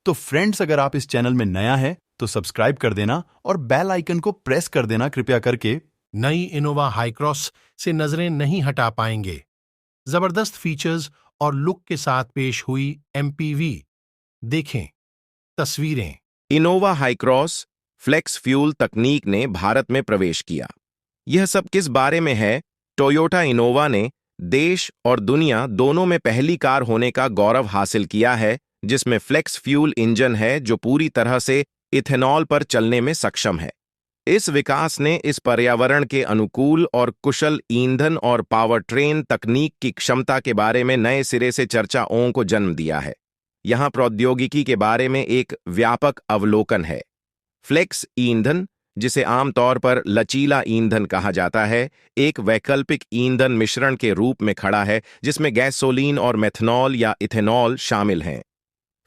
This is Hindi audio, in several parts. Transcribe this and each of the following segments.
तो फ्रेंड्स, अगर आप इस चैनल में नया है तो सब्सक्राइब कर देना और बेल आइकन को प्रेस कर देना कृपया करके। नई इनोवा हाईक्रॉस से नजरें नहीं हटा पाएंगे। जबरदस्त फीचर्स और लुक के साथ पेश हुई एमपीवी। देखें तस्वीरें। इनोवा हाईक्रॉस फ्लेक्स फ्यूल तकनीक ने भारत में प्रवेश किया। यह सब किस बारे में है? टोयोटा इनोवा ने देश और दुनिया दोनों में पहली कार होने का गौरव हासिल किया है जिसमें फ्लेक्स फ्यूल इंजन है जो पूरी तरह से इथेनॉल पर चलने में सक्षम है। इस विकास ने इस पर्यावरण के अनुकूल और कुशल ईंधन और पावर ट्रेन तकनीक की क्षमता के बारे में नए सिरे से चर्चाओं को जन्म दिया है। यहाँ प्रौद्योगिकी के बारे में एक व्यापक अवलोकन है। फ्लेक्स ईंधन, जिसे आमतौर पर लचीला ईंधन कहा जाता है, एक वैकल्पिक ईंधन मिश्रण के रूप में खड़ा है जिसमें गैसोलीन और मेथनॉल या इथेनॉल शामिल हैं।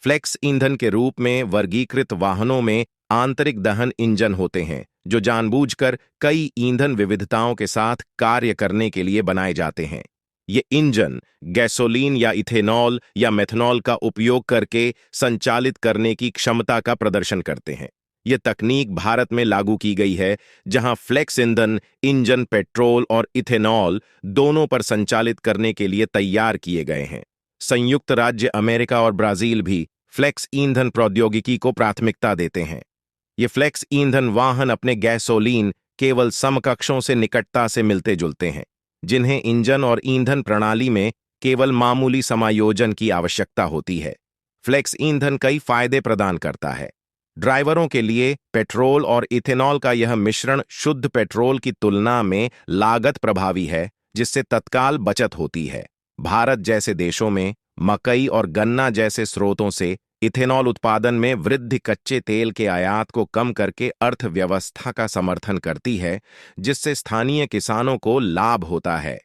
फ्लेक्स ईंधन के रूप में वर्गीकृत वाहनों में आंतरिक दहन इंजन होते हैं जो जानबूझकर कई ईंधन विविधताओं के साथ कार्य करने के लिए बनाए जाते हैं। ये इंजन गैसोलीन या इथेनॉल या मेथनॉल का उपयोग करके संचालित करने की क्षमता का प्रदर्शन करते हैं। ये तकनीक भारत में लागू की गई है जहां फ्लेक्स ईंधन इंजन पेट्रोल और इथेनॉल दोनों पर संचालित करने के लिए तैयार किए गए हैं। संयुक्त राज्य अमेरिका और ब्राजील भी फ्लेक्स ईंधन प्रौद्योगिकी को प्राथमिकता देते हैं। ये फ्लेक्स ईंधन वाहन अपने गैसोलीन केवल समकक्षों से निकटता से मिलते जुलते हैं, जिन्हें इंजन और ईंधन प्रणाली में केवल मामूली समायोजन की आवश्यकता होती है। फ्लेक्स ईंधन कई फायदे प्रदान करता है। ड्राइवरों के लिए पेट्रोल और इथेनॉल का यह मिश्रण शुद्ध पेट्रोल की तुलना में लागत प्रभावी है, जिससे तत्काल बचत होती है। भारत जैसे देशों में मकई और गन्ना जैसे स्रोतों से इथेनॉल उत्पादन में वृद्धि कच्चे तेल के आयात को कम करके अर्थव्यवस्था का समर्थन करती है, जिससे स्थानीय किसानों को लाभ होता है।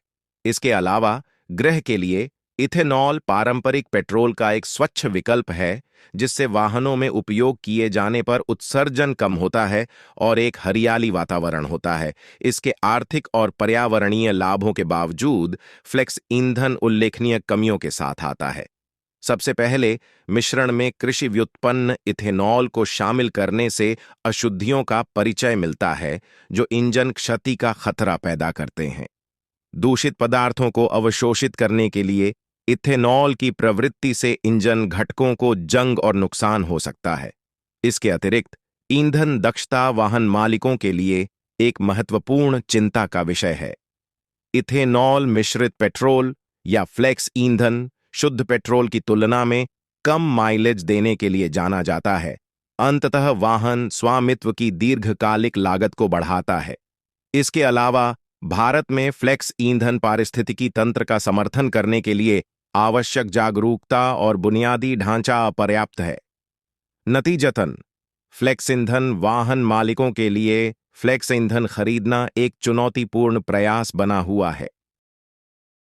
इसके अलावा गृह के लिए इथेनॉल पारंपरिक पेट्रोल का एक स्वच्छ विकल्प है, जिससे वाहनों में उपयोग किए जाने पर उत्सर्जन कम होता है और एक हरियाली वातावरण होता है। इसके आर्थिक और पर्यावरणीय लाभों के बावजूद फ्लेक्स ईंधन उल्लेखनीय कमियों के साथ आता है। सबसे पहले, मिश्रण में कृषि व्युत्पन्न इथेनॉल को शामिल करने से अशुद्धियों का परिचय मिलता है जो इंजन क्षति का खतरा पैदा करते हैं। दूषित पदार्थों को अवशोषित करने के लिए इथेनॉल की प्रवृत्ति से इंजन घटकों को जंग और नुकसान हो सकता है। इसके अतिरिक्त ईंधन दक्षता वाहन मालिकों के लिए एक महत्वपूर्ण चिंता का विषय है। इथेनॉल मिश्रित पेट्रोल या फ्लेक्स ईंधन शुद्ध पेट्रोल की तुलना में कम माइलेज देने के लिए जाना जाता है। अंततः वाहन स्वामित्व की दीर्घकालिक लागत को बढ़ाता है। इसके अलावा भारत में फ्लेक्स ईंधन पारिस्थितिकी तंत्र का समर्थन करने के लिए आवश्यक जागरूकता और बुनियादी ढांचा अपर्याप्त है। नतीजतन, फ्लेक्स ईंधन वाहन मालिकों के लिए फ्लेक्स ईंधन खरीदना एक चुनौतीपूर्ण प्रयास बना हुआ है।